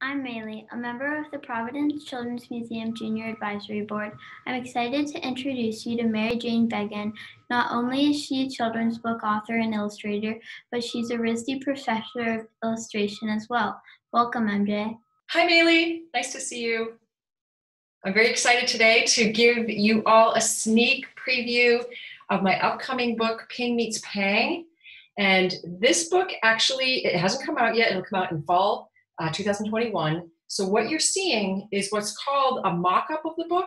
I'm Maylee, a member of the Providence Children's Museum Junior Advisory Board. I'm excited to introduce you to Mary Jane Begin. Not only is she a children's book author and illustrator, but she's a RISD professor of illustration as well. Welcome, MJ. Hi, Maylee. Nice to see you. I'm very excited today to give you all a sneak preview of my upcoming book, Peng Meets Pang. And this book actually, it hasn't come out yet. It'll come out in fall 2021. So what you're seeing is what's called a mock-up of the book.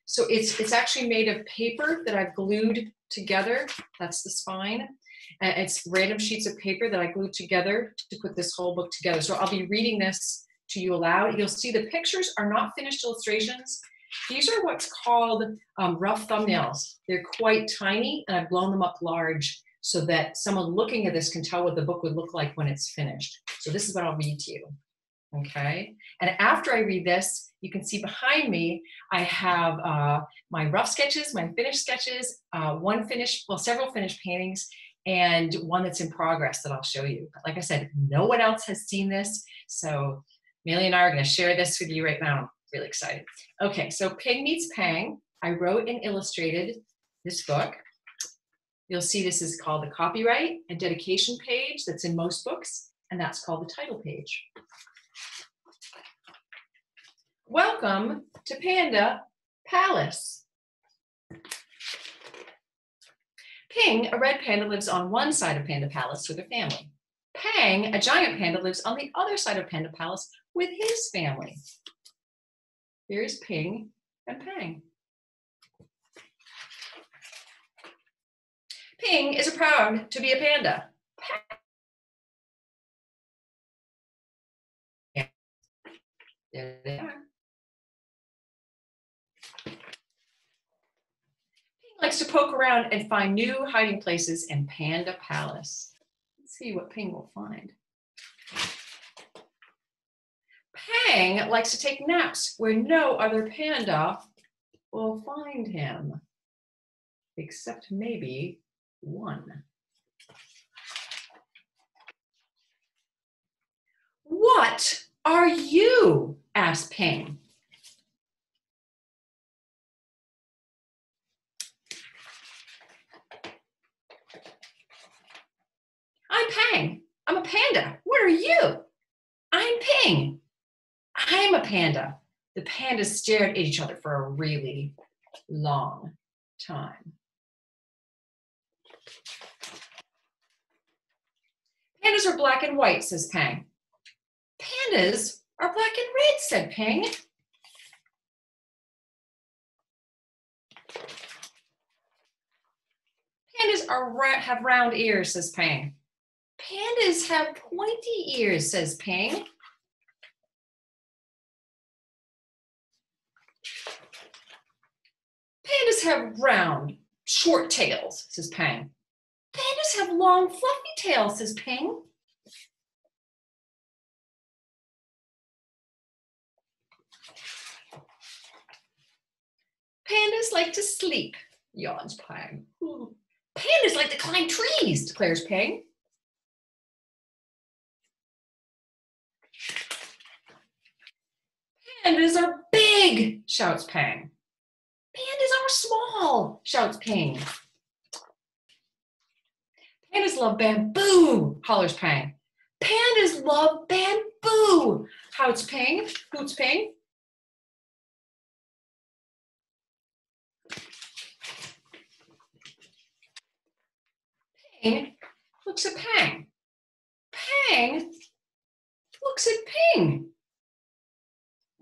So it's actually made of paper that I've glued together. That's the spine. And it's random sheets of paper that I glued together to put this whole book together. So I'll be reading this to you aloud. You'll see the pictures are not finished illustrations. These are what's called rough thumbnails. They're quite tiny, and I've blown them up large so that someone looking at this can tell what the book would look like when it's finished. So this is what I'll read to you, okay? And after I read this, you can see behind me, I have my rough sketches, my finished sketches, several finished paintings, and one that's in progress that I'll show you. But like I said, no one else has seen this, so Maylee and I are going to share this with you right now. I'm really excited. Okay, so Peng Meets Pang. I wrote and illustrated this book. You'll see this is called the copyright and dedication page that's in most books, and that's called the title page. Welcome to Panda Palace. Peng, a red panda, lives on one side of Panda Palace with her family. Pang, a giant panda, lives on the other side of Panda Palace with his family. Here's Peng and Pang. Peng is proud to be a panda. There they are. Peng likes to poke around and find new hiding places in Panda Palace. Let's see what Peng will find. Pang likes to take naps where no other panda will find him, except maybe one. What are you? Asked Peng. I'm Pang. I'm a panda. What are you? I'm Peng. I'm a panda. The pandas stared at each other for a really long time. Pandas are black and white, says Peng. Pandas are black and red, said Peng. Pandas have round ears, says Peng. Pandas have pointy ears, says Peng. Pandas have round, short tails, says Peng. Pandas have long, fluffy tails, says Peng. Pandas like to sleep, yawns Peng. Pandas like to climb trees, declares Peng. Pandas are big, shouts Peng. Pandas are small, shouts Peng. Pandas love bamboo, hollers Peng. Pandas love bamboo, hoots Peng. Peng looks at Peng. Peng looks at Peng.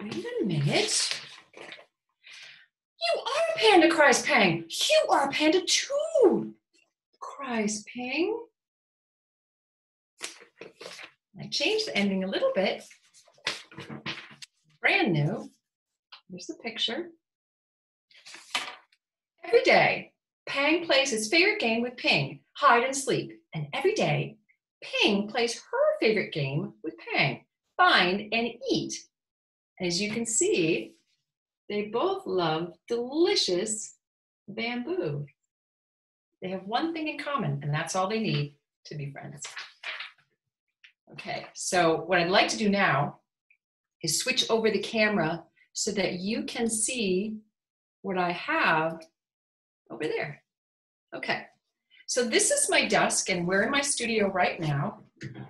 Wait a minute. You are a panda, cries Peng. You are a panda too, cries Peng. I changed the ending a little bit. Brand new. Here's the picture. Every day, Peng plays his favorite game with Peng, hide and sleep. And every day, Peng plays her favorite game with Peng, find and eat. As you can see, they both love delicious bamboo. They have one thing in common, and that's all they need to be friends. Okay, so what I'd like to do now is switch over the camera so that you can see what I have over there. Okay, so this is my desk and we're in my studio right now.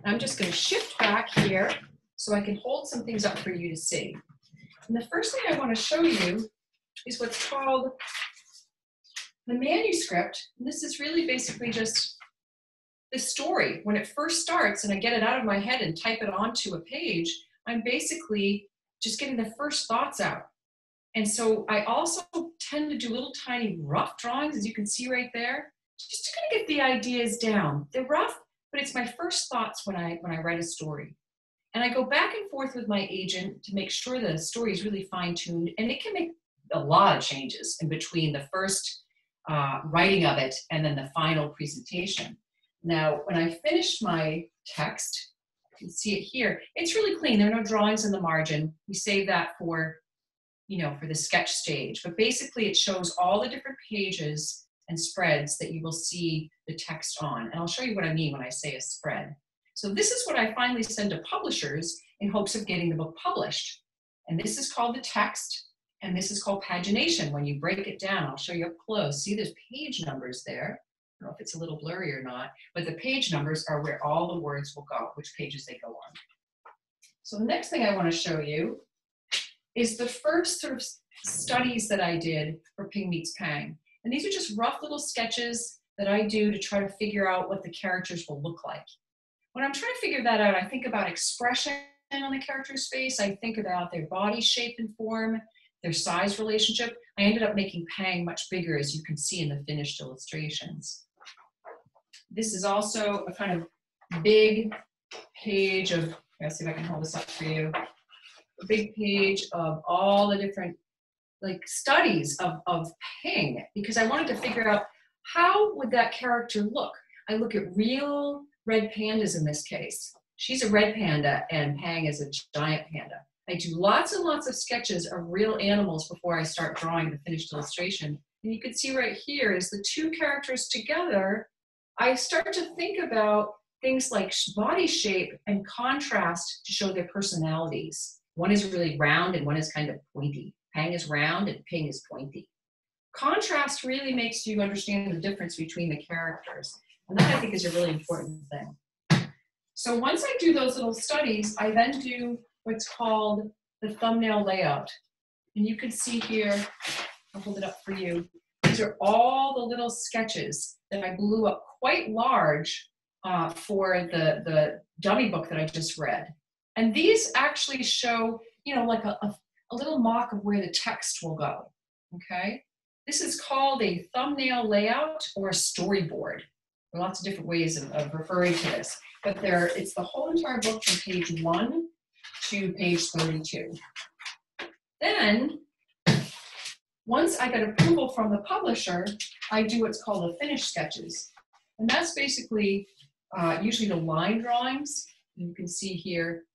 I'm just going to shift back here so I can hold some things up for you to see. And the first thing I want to show you is what's called the manuscript. And this is really basically just the story. When it first starts and I get it out of my head and type it onto a page, I'm basically just getting the first thoughts out. And so I also tend to do little tiny rough drawings, as you can see right there, just to kind of get the ideas down. They're rough, but it's my first thoughts when I write a story. And I go back and forth with my agent to make sure the story is really fine-tuned, and it can make a lot of changes in between the first writing of it and then the final presentation. Now, when I finish my text, you can see it here, it's really clean. There are no drawings in the margin. We save that for, for the sketch stage. But basically, it shows all the different pages and spreads that you will see the text on. And I'll show you what I mean when I say a spread. So this is what I finally send to publishers in hopes of getting the book published. And this is called the text, and this is called pagination. When you break it down, I'll show you up close. See, there's page numbers there. I don't know if it's a little blurry or not, but the page numbers are where all the words will go, which pages they go on. So the next thing I want to show you is the first sort of studies that I did for Peng Meets Peng. And these are just rough little sketches that I do to try to figure out what the characters will look like. When I'm trying to figure that out, I think about expression on the character's face. I think about their body shape and form, their size relationship. I ended up making Peng much bigger, as you can see in the finished illustrations. This is also a kind of big page of, let's see if I can hold this up for you, a big page of all the different studies of Peng, because I wanted to figure out how would that character look. I look at real red pandas in this case. She's a red panda and Peng is a giant panda. I do lots and lots of sketches of real animals before I start drawing the finished illustration. And you can see right here is the two characters together. I start to think about things like body shape and contrast to show their personalities. One is really round and one is kind of pointy. Peng is round and Peng is pointy. Contrast really makes you understand the difference between the characters. And that I think is a really important thing. So once I do those little studies, I then do what's called the thumbnail layout. And you can see here, I'll hold it up for you. These are all the little sketches that I blew up quite large for the dummy book that I just read. And these actually show, like a little mock of where the text will go, okay? This is called a thumbnail layout or a storyboard. There are lots of different ways of referring to this, but it's the whole entire book from page 1 to page 32. Then, once I get approval from the publisher, I do what's called the finished sketches. And that's basically usually the line drawings. You can see here,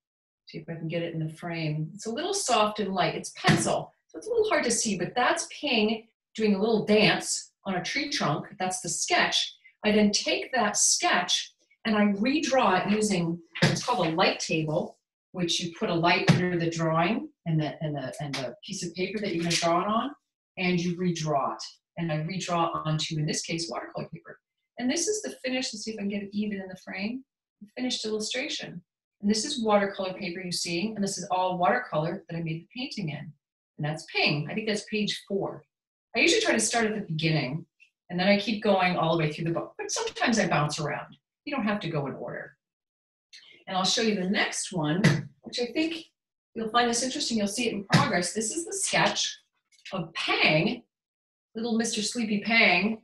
see if I can get it in the frame. It's a little soft and light. It's pencil, so it's a little hard to see, but that's Peng doing a little dance on a tree trunk. That's the sketch. I then take that sketch and I redraw it using what's called a light table, which you put a light under the drawing and the piece of paper that you're going to draw it on, and you redraw it. And I redraw onto, in this case, watercolor paper. And this is the finished, let's see if I can get it even in the frame, the finished illustration. And this is watercolor paper you're seeing, and this is all watercolor that I made the painting in. And that's Peng. I think that's page 4. I usually try to start at the beginning, and then I keep going all the way through the book. But sometimes I bounce around. You don't have to go in order. And I'll show you the next one, which I think you'll find this interesting. You'll see it in progress. This is the sketch of Peng, little Mr. Sleepy Peng.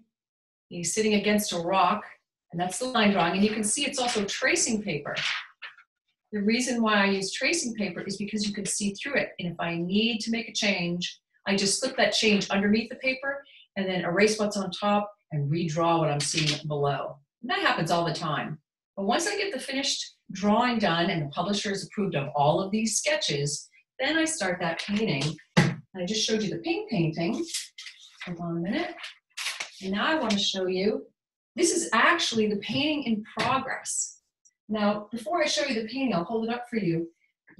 He's sitting against a rock, and that's the line drawing. And you can see it's also tracing paper. The reason why I use tracing paper is because you can see through it. And if I need to make a change, I just slip that change underneath the paper and then erase what's on top and redraw what I'm seeing below. And that happens all the time. But once I get the finished drawing done and the publisher is approved of all of these sketches, then I start that painting. And I just showed you the Peng painting. Hold on a minute. And now I want to show you, this is actually the painting in progress. Now, before I show you the painting, I'll hold it up for you.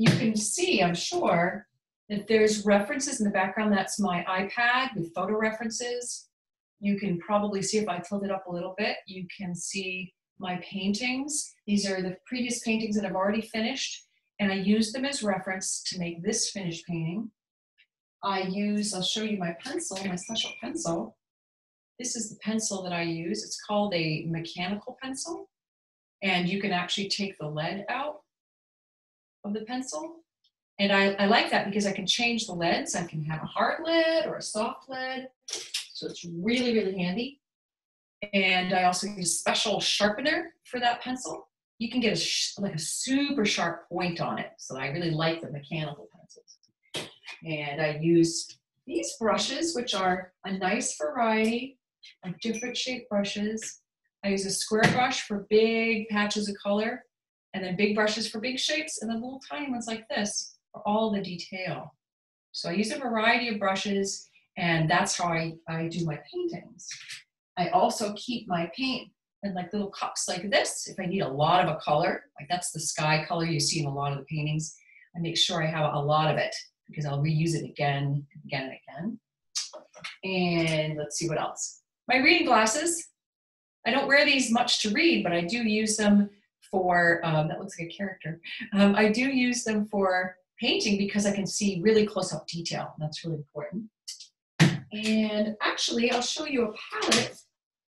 you can see, I'm sure, that there's references in the background. That's my iPad with photo references. You can probably see, if I tilt it up a little bit, you can see my paintings. These are the previous paintings that I've already finished, and I use them as reference to make this finished painting. I'll show you my pencil, my special pencil. This is the pencil that I use. It's called a mechanical pencil, and you can actually take the lead out of the pencil. And I like that because I can change the leads. I can have a hard lead or a soft lead. So it's really, really handy. And I also use a special sharpener for that pencil. You can get like a super sharp point on it. So I really like the mechanical pencils. And I use these brushes, which are a nice variety of different shaped brushes. I use a square brush for big patches of color, and then big brushes for big shapes, and then little tiny ones like this for all the detail. So I use a variety of brushes, and that's how I do my paintings. I also keep my paint in like little cups like this if I need a lot of a color. Like that's the sky color you see in a lot of the paintings. I make sure I have a lot of it because I'll reuse it again and again and again. And let's see what else. My reading glasses. I don't wear these much to read, but I do use them for, that looks like a character. I do use them for painting because I can see really close-up detail. That's really important. And actually, I'll show you a palette.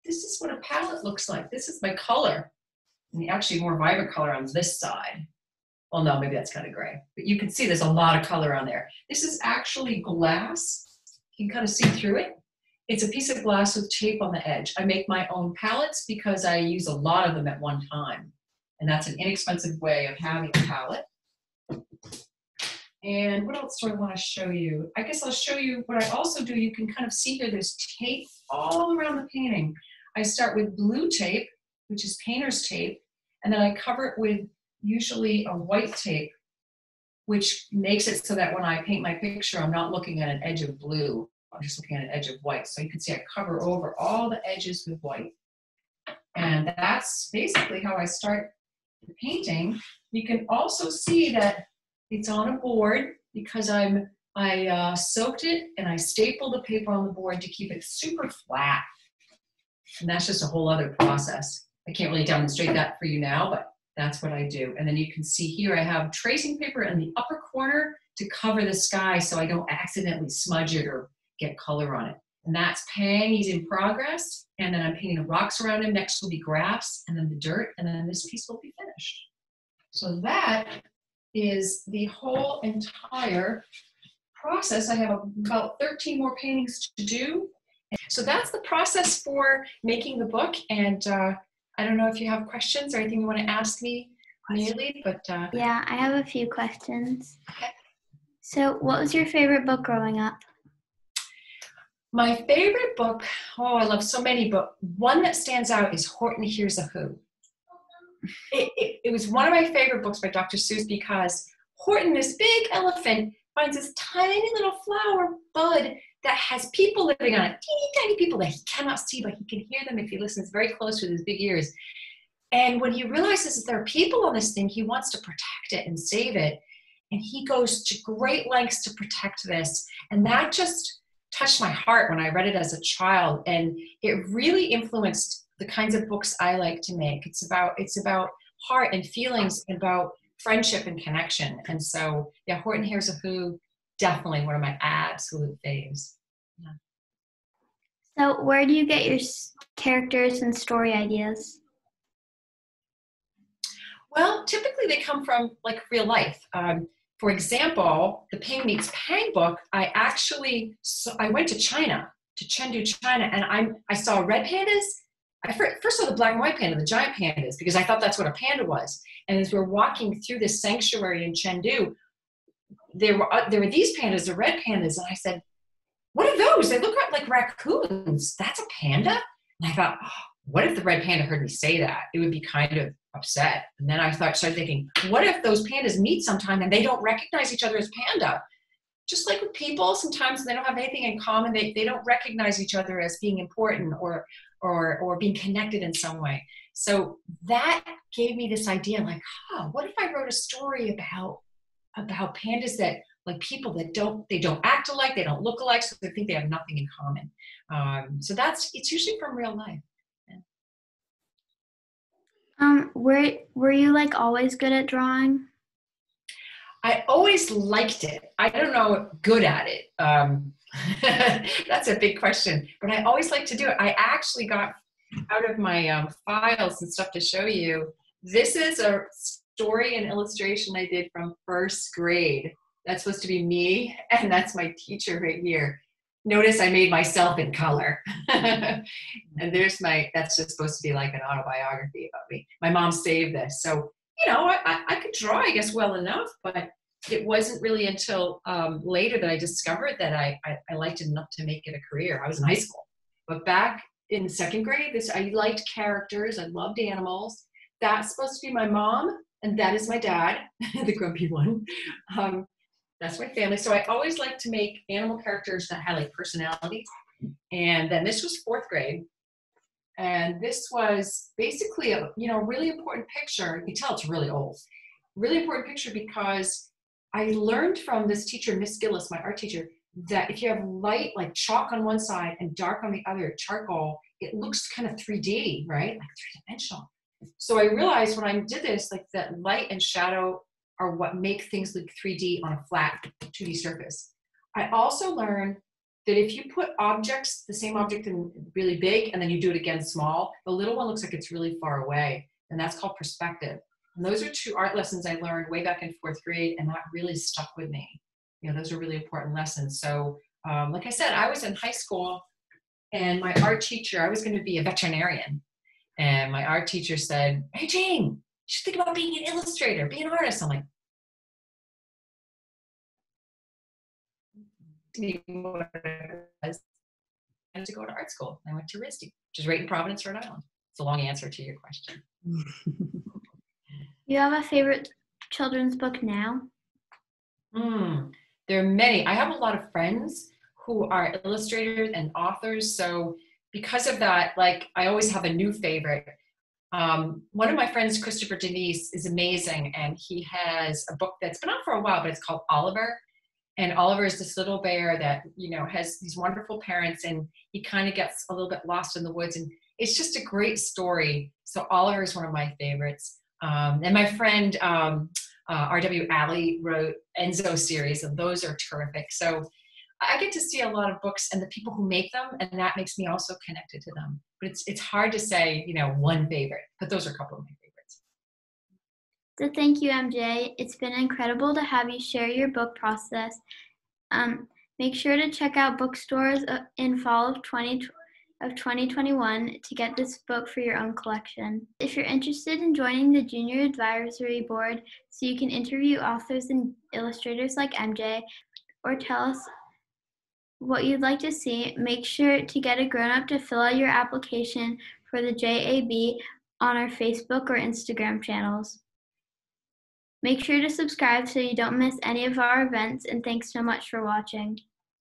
This is what a palette looks like. This is my color. And actually more vibrant color on this side. Well, no, maybe that's kind of gray. But you can see there's a lot of color on there. This is actually glass. You can kind of see through it. It's a piece of glass with tape on the edge. I make my own palettes because I use a lot of them at one time. And that's an inexpensive way of having a palette. And what else do I want to show you? I guess I'll show you what I also do. You can kind of see here, there's tape all around the painting. I start with blue tape, which is painter's tape, and then I cover it with usually a white tape, which makes it so that when I paint my picture, I'm not looking at an edge of blue. I'm just looking at an edge of white. So you can see I cover over all the edges with white. And that's basically how I start the painting. You can also see that it's on a board because I soaked it and I stapled the paper on the board to keep it super flat. And that's just a whole other process. I can't really demonstrate that for you now, but that's what I do. And then you can see here I have tracing paper in the upper corner to cover the sky so I don't accidentally smudge it or get color on it. And that's Peng, he's in progress. And then I'm painting the rocks around him. Next will be grass and then the dirt, and then this piece will be finished. So that is the whole entire process. I have about 13 more paintings to do. So that's the process for making the book. And I don't know if you have questions or anything you want to ask me immediately, but yeah, I have a few questions. Okay. So what was your favorite book growing up? My favorite book, oh, I love so many, but one that stands out is Horton Hears a Who. It was one of my favorite books by Dr. Seuss because Horton, this big elephant, finds this tiny little flower bud that has people living on it, teeny tiny people that he cannot see, but he can hear them if he listens very close with his big ears. And when he realizes that there are people on this thing, he wants to protect it and save it. And he goes to great lengths to protect this. And that just touched my heart when I read it as a child. And it really influenced the kinds of books I like to make. It's about heart and feelings, and about friendship and connection. And so, yeah, Horton Hears a Who, definitely one of my absolute faves. Yeah. So where do you get your characters and story ideas? Well, typically they come from like real life. For example, the Peng Meets Pang book, I went to China, to Chengdu, China, and I saw red pandas. I first saw the black and white panda, the giant pandas, because I thought that's what a panda was. And as we're walking through this sanctuary in Chengdu, there were these pandas, the red pandas, and I said, "What are those? They look like raccoons. That's a panda?" And I thought, oh, what if the red panda heard me say that? It would be kind of upset. And then I started thinking, what if those pandas meet sometime and they don't recognize each other as panda? Just like with people, sometimes they don't have anything in common. They don't recognize each other as being important or being connected in some way. So that gave me this idea like, what if I wrote a story about about pandas that like people that don't act alike, they don't look alike, so they think they have nothing in common. So it's usually from real life. Were you like always good at drawing? I always liked it. I don't know, good at it. That's a big question, but I always like to do it. I actually got out of my files and stuff to show you. This is a story and illustration I did from first grade. That's supposed to be me, and that's my teacher right here. Notice I made myself in color. And that's just supposed to be like an autobiography about me. My mom saved this. So, I could draw, I guess, well enough, but it wasn't really until later that I discovered that I liked it enough to make it a career. I was in high school. But back in second grade, I liked characters. I loved animals. That's supposed to be my mom, and that is my dad, the grumpy one. That's my family. So I always like to make animal characters that had like personality. And then this was fourth grade. And this was basically a really important picture. You can tell it's really old. Really important picture because I learned from this teacher, Miss Gillis, my art teacher, that if you have light like chalk on one side and dark on the other, charcoal, it looks kind of 3D, right? Like three-dimensional. So I realized when I did this, like that light and shadow are what make things look 3D on a flat 2D surface. I also learned that if you put objects, the same object in really big, and then you do it again small, the little one looks like it's really far away, and that's called perspective. And those are two art lessons I learned way back in fourth grade, and that really stuck with me. Those are really important lessons. So like I said, I was in high school, and my art teacher, I was going to be a veterinarian, and my art teacher said, "Hey, Jane, you should think about being an illustrator, be an artist." I'm like, what it was. I had to go to art school. I went to RISD, which is right in Providence, Rhode Island. It's a long answer to your question. You have a favorite children's book now? There are many. I have a lot of friends who are illustrators and authors. So because of that, like I always have a new favorite. One of my friends, Christopher Denise, is amazing. And he has a book that's been out for a while, but it's called Oliver. And Oliver is this little bear that, has these wonderful parents, and he kind of gets a little bit lost in the woods. And it's just a great story. So Oliver is one of my favorites. And my friend, R.W. Alley wrote Enzo series, and those are terrific. So I get to see a lot of books and the people who make them, and that makes me also connected to them. But it's hard to say, one favorite, but those are a couple of my favorites. So thank you, MJ. It's been incredible to have you share your book process. Make sure to check out bookstores in fall of 2021 to get this book for your own collection. If you're interested in joining the Junior Advisory Board so you can interview authors and illustrators like MJ, or tell us what you'd like to see, make sure to get a grown-up to fill out your application for the JAB on our Facebook or Instagram channels. Make sure to subscribe so you don't miss any of our events, and thanks so much for watching.